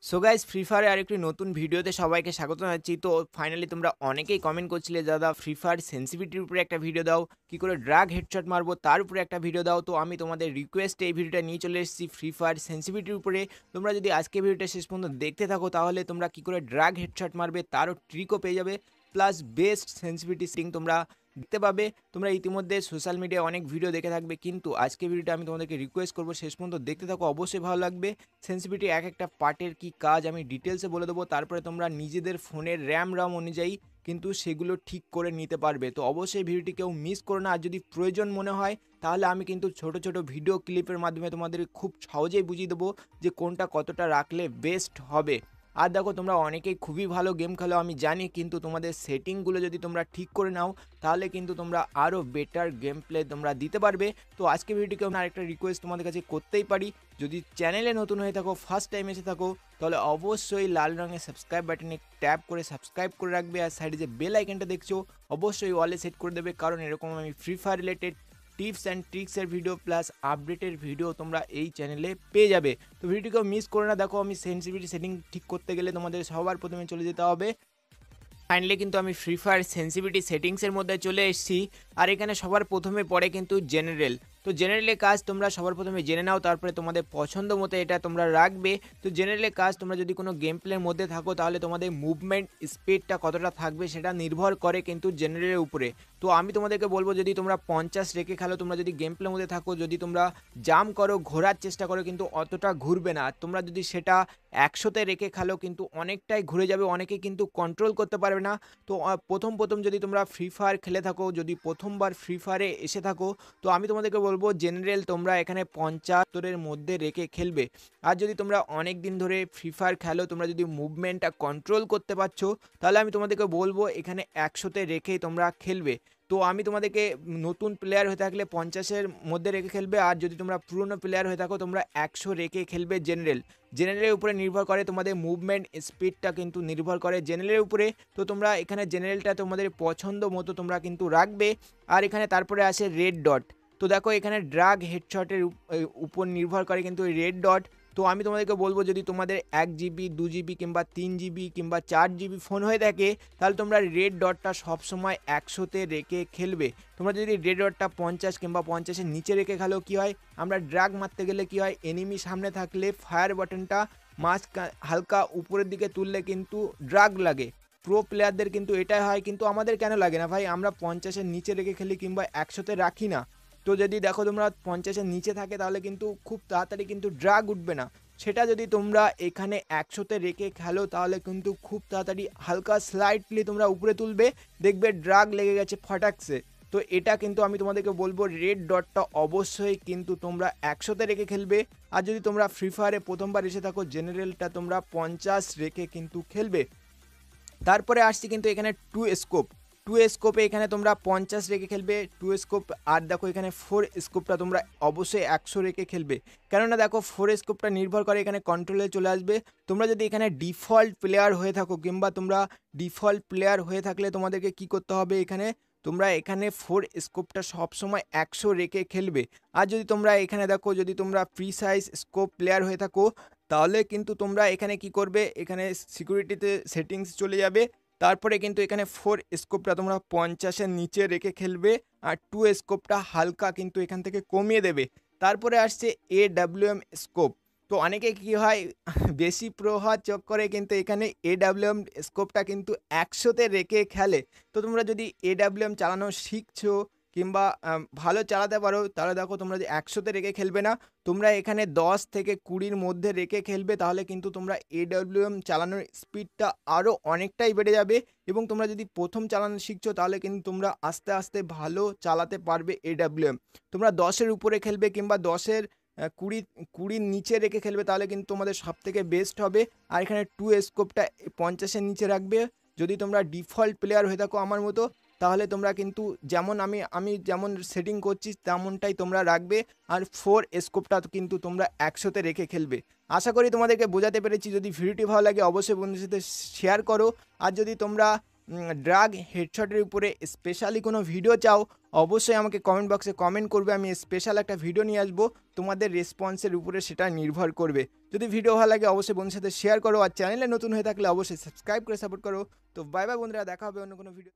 So guys free ফায়ারে আরেকটি নতুন ভিডিওতে সবাইকে স্বাগত জানাচ্ছি। তো ফাইনালি তোমরা অনেকেই কমেন্ট করছিলে দাদা ফ্রি ফায়ার সেন্সিটিভিটির উপরে একটা ভিডিও দাও, কি করে ড্রাগ হেডশট মারবো তার উপরে একটা ভিডিও দাও। তো আমি তোমাদের রিকোয়েস্টে এই ভিডিওটা নিয়ে চলে এসেছি ফ্রি ফায়ার সেন্সিটিভিটির উপরে। তোমরা যদি আজকে ভিডিওটা শেষ পর্যন্ত দেখতে থাকো তাহলে তোমরা কি করে ড্রাগ হেডশট মারবে তারও ট্রিকও পেয়ে যাবে, প্লাস বেস্ট সেন্সিটিভিটি সেটিং তোমরা দেখতে পাবে। তোমরা ইতিমধ্যে সোশ্যাল মিডিয়ায় অনেক ভিডিও দেখে থাকবে, কিন্তু আজকে ভিডিওটা আমি তোমাদেরকে রিকোয়েস্ট করবো শেষ পর্যন্ত দেখতে থাকো, অবশ্যই ভালো লাগবে। সেন্সিটিভিটি এক একটা পার্টের কি কাজ আমি ডিটেলসে বলে দেবো, তারপরে তোমরা নিজেদের ফোনের র্যাম অনুযায়ী কিন্তু সেগুলো ঠিক করে নিতে পারবে। তো অবশ্যই ভিডিওটি কেউ মিস করো না। আর যদি প্রয়োজন মনে হয় তাহলে আমি কিন্তু ছোট ছোট ভিডিও ক্লিপের মাধ্যমে তোমাদের খুব সহজেই বুঝিয়ে দেবো যে কোনটা কতটা রাখলে বেস্ট হবে। আর দেখো তোমরা অনেকেই খুবই ভালো গেম খেলো আমি জানি, কিন্তু তোমাদের সেটিংগুলো যদি তোমরা ঠিক করে নাও তাহলে কিন্তু তোমরা আরও বেটার গেম প্লে তোমরা দিতে পারবে। তো আজকে ভিডিওটিকে আমি আরেকটা রিকোয়েস্ট তোমাদের কাছে করতেই পারি, যদি চ্যানেলে নতুন হয়ে থাকো, ফার্স্ট টাইম এসে থাকো, তাহলে অবশ্যই লাল রঙের সাবস্ক্রাইব বাটনে ট্যাপ করে সাবস্ক্রাইব করে রাখবে। আর সাইডে যে বেল আইকনটা দেখছো অবশ্যই ওয়ালে সেট করে দেবে, কারণ এরকম আমি Free Fire related tips and ট্রিক্সের ভিডিও প্লাস আপডেটের ভিডিও তোমরা এই চ্যানেলে পেয়ে যাবে। তো ভিডিওটিকেও মিস করে না। দেখো আমি সেন্সিটিভিটি সেটিং ঠিক করতে গেলে তোমাদের সবার প্রথমে চলে যেতে হবে। ফাইনালি কিন্তু আমি ফ্রি ফায়ার সেন্সিটিভিটি সেটিংসের মধ্যে চলে এসেছি। আর এখানে সবার প্রথমে পড়ে কিন্তু জেনারেল। তো জেনারেলের কাজ তোমরা সবার প্রথমে জেনে নাও, তারপরে তোমাদের পছন্দ মতো এটা তোমরা রাখবে। তো জেনারেলের কাজ তোমরা যদি কোনো গেম প্লের মধ্যে থাকো তাহলে তোমাদের মুভমেন্ট স্পিডটা কতটা থাকবে সেটা নির্ভর করে কিন্তু জেনারেলের উপরে। তো আমি তোমাদেরকে বলবো যদি তোমরা 50 রেখে খেলো, তোমরা যদি গেম প্লের মধ্যে থাকো, যদি তোমরা জাম্প করো ঘোরার চেষ্টা করো কিন্তু অতটা ঘুরবে না। তোমরা যদি সেটা 100তে রেখে খেলো কিন্তু অনেকটাই ঘুরে যাবে, অনেকে কিন্তু কন্ট্রোল করতে পারবে না। তো প্রথম যদি তোমরা ফ্রি ফায়ার খেলে থাকো, যদি প্রথমবার ফ্রি ফায়ারে এসে থাকো, তো আমি তোমাদেরকে বলবো জেনারেল তোমরা এখানে 75-এর মধ্যে রেখে খেলবে। আর যদি তোমরা অনেক দিন ধরে ফ্রি ফায়ার খেলো, তোমরা যদি মুভমেন্টটা কন্ট্রোল করতে পারছো, তাহলে আমি তোমাদেরকে বলবো এখানে 100তে রেখেই তোমরা খেলবে। তো আমি তোমাদেরকে নতুন প্লেয়ার হয়ে থাকলে 50-এর মধ্যে রেখে খেলবে, আর যদি তোমরা পুরনো প্লেয়ার হয়ে থাকো তোমরা 100 রেখে খেলবে। জেনারেলের উপরে নির্ভর করে তোমাদের মুভমেন্ট স্পিডটা কিন্তু নির্ভর করে জেনারেলের উপরে। তো তোমরা এখানে জেনারেলটা তোমাদের পছন্দ মতো তোমরা কিন্তু রাখবে। আর এখানে তারপরে আসে রেড ডট। তো দেখো এখানে ড্রাগ হেডশটের উপর নির্ভর করে কিন্তু রেড ডট। তো আমি তোমাদেরকে বলবো যদি তোমাদের 1 জিবি 2 জিবি কিংবা 3 জিবি কিংবা 4 জিবি ফোন হয়ে থাকে তাহলে তোমরা রেড ডটটা সবসময় 100তে রেখে খেলবে। তোমরা যদি রেড ডটটা 50 কিংবা 50-এর নিচে রেখে খেলো কী হয়, আমরা ড্রাগ মারতে গেলে কী হয়, এনিমি সামনে থাকলে ফায়ার বাটনটা হালকা উপরের দিকে তুললে কিন্তু ড্রাগ লাগে। প্রো প্লেয়ারদের কিন্তু এটাই হয়, কিন্তু আমাদের কেন লাগে না ভাই? আমরা 50-এর নিচে রেখে খেলি কিংবা 100তে রাখি না। তো যদি দেখো তোমরা 50-এর নিচে থাকে তাহলে কিন্তু খুব তাড়াতাড়ি কিন্তু ড্রাগ উঠবে না। সেটা যদি তোমরা এখানে 100তে রেখে খেলো তাহলে কিন্তু খুব তাড়াতাড়ি হালকা স্লাইটলি তোমরা উপরে তুলবে, দেখবে ড্রাগ লেগে গেছে ফটাকসে। তো এটা কিন্তু আমি তোমাদেরকে বলবো রেড ডটটা অবশ্যই কিন্তু তোমরা 100তে রেখে খেলবে। আর যদি তোমরা ফ্রি ফায়ারে প্রথমবার এসে থাকো জেনারেলটা তোমরা 50 রেখে কিন্তু খেলবে। তারপরে আসছি কিন্তু এখানে টু স্কোপে এখানে তোমরা 50 রেখে খেলবে টু স্কোপ। আর দেখো এখানে 4 স্কোপটা তোমরা অবশ্যই 100 রেখে খেলবে, কেননা দেখো 4 স্কোপটা নির্ভর করে এখানে কন্ট্রোলে চলে আসবে। তোমরা যদি এখানে ডিফল্ট প্লেয়ার হয়ে থাকো কিংবা তোমরা ডিফল্ট প্লেয়ার হয়ে থাকলে তোমাদেরকে কি করতে হবে, এখানে তোমরা এখানে 4 স্কোপটা সবসময় 100 রেখে খেলবে। আর যদি তোমরা এখানে দেখো যদি তোমরা প্রিসাইজ স্কোপ প্লেয়ার হয়ে থাকো তাহলে কিন্তু তোমরা এখানে কি করবে, এখানে সিকিউরিটিতে সেটিংস চলে যাবে, তারপরে কিন্তু এখানে 4 স্কোপটা তোমরা 50-এর নিচে রেখে খেলবে। আর 2 স্কোপটা হালকা কিন্তু এখান থেকে কমিয়ে দেবে। তারপরে আসছে AWM স্কোপ। তো অনেকে কি হয় বেশি প্রো হওয়ার চক্করে কিন্তু এখানে AWM স্কোপটা কিন্তু 100তে রেখে খেলে। তো তোমরা যদি AWM চালানো শিখছো কিংবা ভালো চালাতে পারো তাহলে দেখো তোমরা যে 100তে রেখে খেলবে না, তোমরা এখানে 10 থেকে 20-র মধ্যে রেখে খেলবে, তাহলে কিন্তু তোমরা AWM চালানোর স্পিডটা আরও অনেকটাই বেড়ে যাবে। এবং তোমরা যদি প্রথম চালানো শিখছো তাহলে কিন্তু তোমরা আস্তে আস্তে ভালো চালাতে পারবে AWM। তোমরা 10-এর উপরে খেলবে কিংবা 10-এর 20-20-র নিচে রেখে খেলবে, তাহলে কিন্তু তোমাদের সবথেকে বেস্ট হবে। আর এখানে 2 স্কোপটা 50-এর নিচে রাখবে। যদি তোমরা ডিফল্ট প্লেয়ার হয়ে থাকো আমার মতো তাহলে তোমরা কিন্তু যেমন আমি যেমন সেটিং করছি তেমনটাই তোমরা রাখবে। আর 4 স্কোপটা কিন্তু তোমরা 100তে রেখে খেলবে। আশা করি তোমাদেরকে বোঝাতে পেরেছি। যদি ভিডিওটি ভালো লাগে অবশ্যই বন্ধুদের সাথে শেয়ার করো। আর যদি তোমরা ড্রাগ হেডশটের উপরে স্পেশালি কোনো ভিডিও চাও অবশ্যই আমাকে কমেন্ট বক্সে কমেন্ট করবে, আমি স্পেশাল একটা ভিডিও নিয়ে আসবো। তোমাদের রেসপন্সের উপরে সেটা নির্ভর করবে। যদি ভিডিও ভালো লাগে অবশ্যই বন্ধুদের সাথে শেয়ার করো, আর চ্যানেলে নতুন হয়ে থাকলে অবশ্যই সাবস্ক্রাইব করে সাপোর্ট করো। তো বাই বাই বন্ধুরা, দেখা হবে অন্য কোনো ভিডিও।